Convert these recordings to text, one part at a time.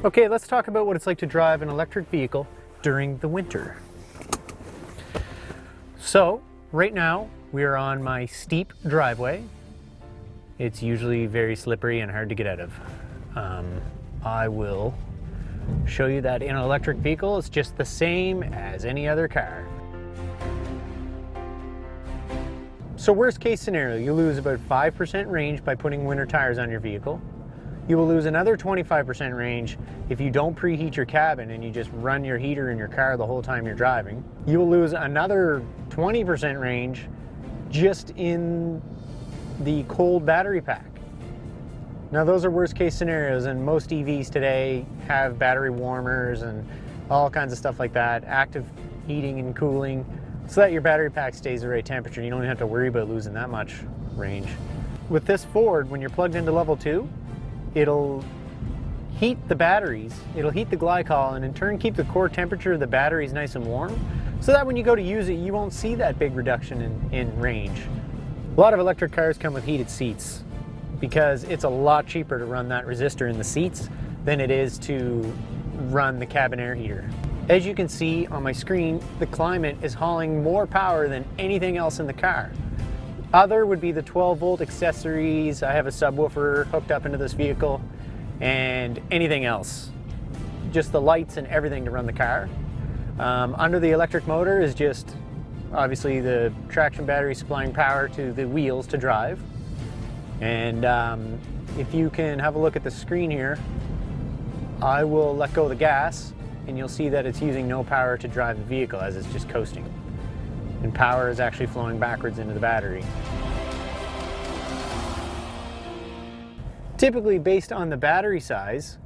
Okay, let's talk about what it's like to drive an electric vehicle during the winter. So, right now, we are on my steep driveway. It's usually very slippery and hard to get out of. I will show you that in an electric vehicle, it's just the same as any other car. So worst case scenario, you lose about 5% range by putting winter tires on your vehicle. You will lose another 25% range if you don't preheat your cabin and you just run your heater in your car the whole time you're driving. You will lose another 20% range just in the cold battery pack. Now those are worst case scenarios, and most EVs today have battery warmers and all kinds of stuff like that, active heating and cooling, so that your battery pack stays the right temperature. You don't even have to worry about losing that much range. With this Ford, when you're plugged into level 2, it'll heat the batteries, it'll heat the glycol, and in turn keep the core temperature of the batteries nice and warm, so that when you go to use it, you won't see that big reduction in range. A lot of electric cars come with heated seats because it's a lot cheaper to run that resistor in the seats than it is to run the cabin air heater. As you can see on my screen, the Climate is hauling more power than anything else in the car. Other would be the 12-volt accessories. I have a subwoofer hooked up into this vehicle, and anything else. Just the lights and everything to run the car. Under the electric motor is just obviously the traction battery supplying power to the wheels to drive. And if you can have a look at the screen here, I will let go of the gas and you'll see that it's using no power to drive the vehicle as it's just coasting. And power is actually flowing backwards into the battery. Typically, based on the battery size,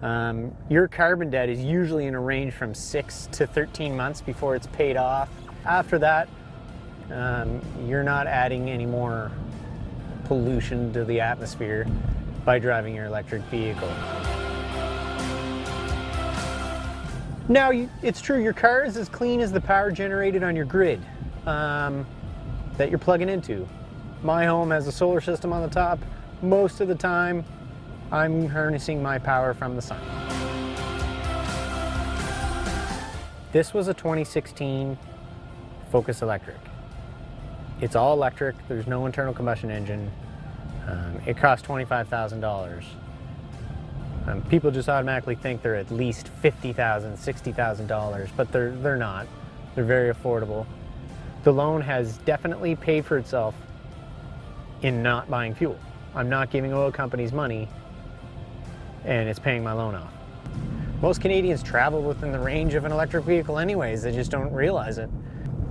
your carbon debt is usually in a range from 6 to 13 months before it's paid off. After that, you're not adding any more pollution to the atmosphere by driving your electric vehicle. Now, it's true, your car is as clean as the power generated on your grid that you're plugging into. My home has a solar system on the top. Most of the time, I'm harnessing my power from the sun. This was a 2016 Focus Electric. It's all electric, there's no internal combustion engine. It cost $25,000. People just automatically think they're at least $50,000, $60,000, but they're not. They're very affordable. The loan has definitely paid for itself in not buying fuel. I'm not giving oil companies money, and it's paying my loan off. Most Canadians travel within the range of an electric vehicle anyways, they just don't realize it.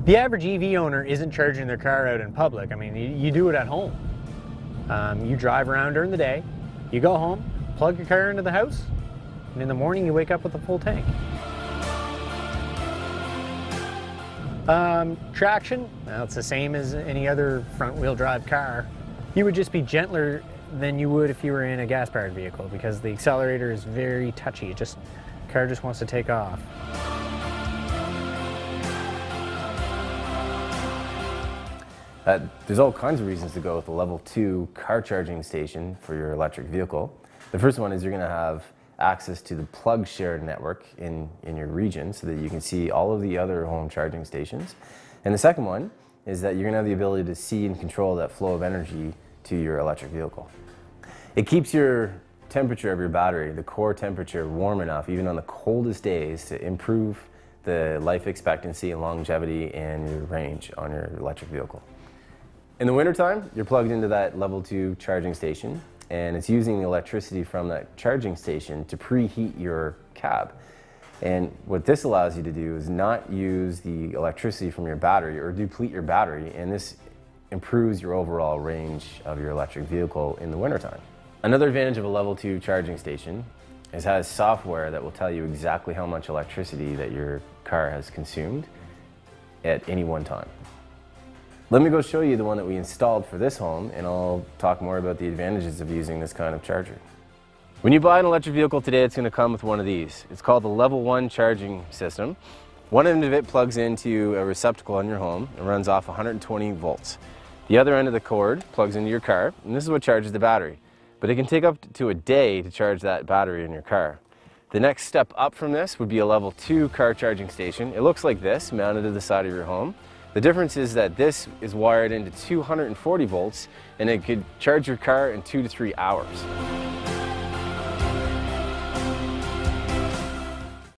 The average EV owner isn't charging their car out in public. I mean, you do it at home. You drive around during the day, you go home, plug your car into the house, and in the morning you wake up with a full tank. Traction, well, it's the same as any other front-wheel drive car. You would just be gentler than you would if you were in a gas-powered vehicle because the accelerator is very touchy. The car just wants to take off. There's all kinds of reasons to go with a level 2 car charging station for your electric vehicle. The first one is you're going to have access to the plug shared network in your region so that you can see all of the other home charging stations. And the second one is that you're going to have the ability to see and control that flow of energy to your electric vehicle. It keeps your temperature of your battery, the core temperature, warm enough even on the coldest days to improve the life expectancy and longevity and your range on your electric vehicle. In the wintertime, you're plugged into that level 2 charging station, and it's using the electricity from that charging station to preheat your cab. And what this allows you to do is not use the electricity from your battery or deplete your battery, and this improves your overall range of your electric vehicle in the wintertime. Another advantage of a level 2 charging station is it has software that will tell you exactly how much electricity that your car has consumed at any one time. Let me go show you the one that we installed for this home, and I'll talk more about the advantages of using this kind of charger. When you buy an electric vehicle today, it's going to come with one of these. It's called the Level 1 charging system. One end of it plugs into a receptacle on your home and runs off 120 volts. The other end of the cord plugs into your car, and this is what charges the battery. But it can take up to a day to charge that battery in your car. The next step up from this would be a level 2 car charging station. It looks like this, mounted to the side of your home. The difference is that this is wired into 240 volts and it could charge your car in 2 to 3 hours.